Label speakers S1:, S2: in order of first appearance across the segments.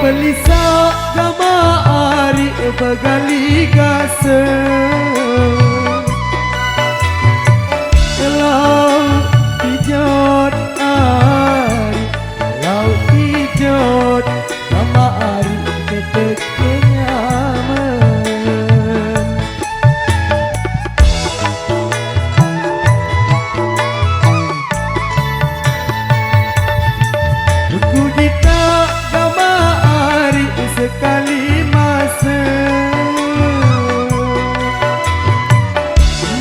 S1: Pelisa gama ari begali gase Lau pijot ari Lau pijot gama ari tetek kenyaman Kudita gama ari sekali masa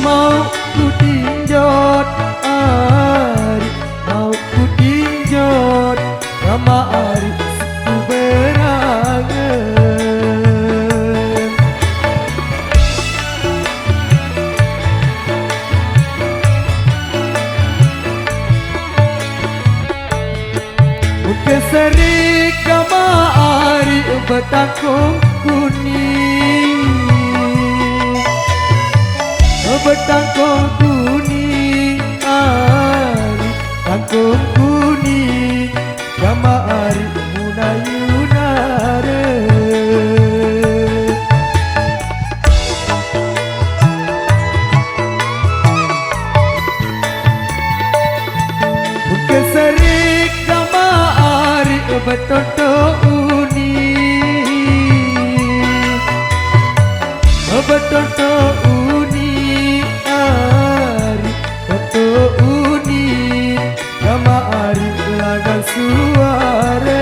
S1: Mau kutinjot ari Mau kutinjot gama ari seku berangan Keserik gama ari betangkung kuning Betangkung kuning ari Tangkung kuning gama ari munayunare Keserik gama ari betoto uni Betoto uni ari Betoto uni gama ari lagan suara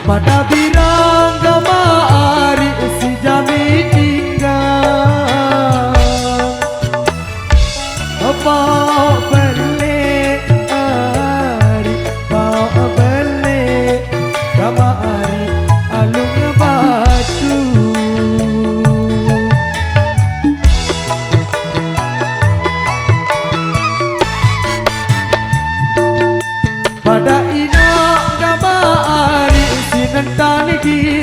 S1: Pada birang gama ari si jami tinggal Bau bele ari Bau bele gama ari alung batu Pada ina gama ari Nentang lagi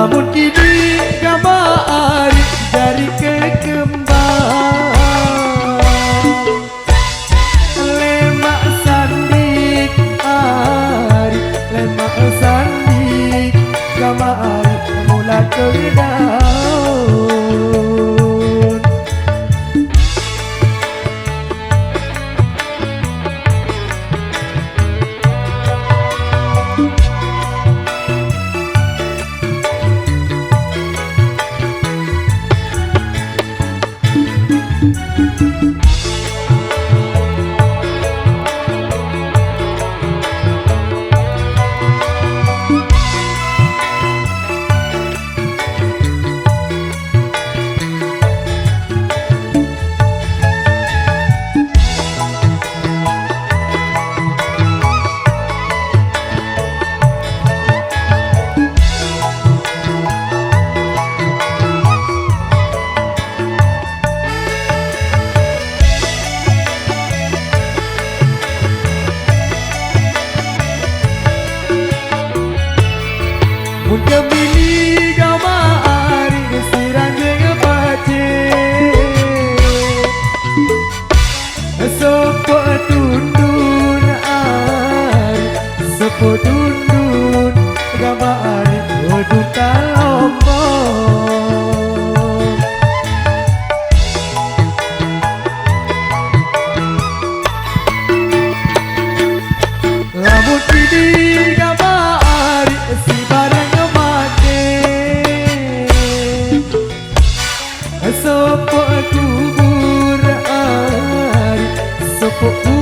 S1: Lamun kini gamari dari kekembang lemak sandik ari lemak sandik gamari mula terdaun Muka bini gamari sirang dengan pace Sopo tundun ari Sopo tundun gamari Duta lombong Lamun bini gamari si barang Sopo kubur ari, sopo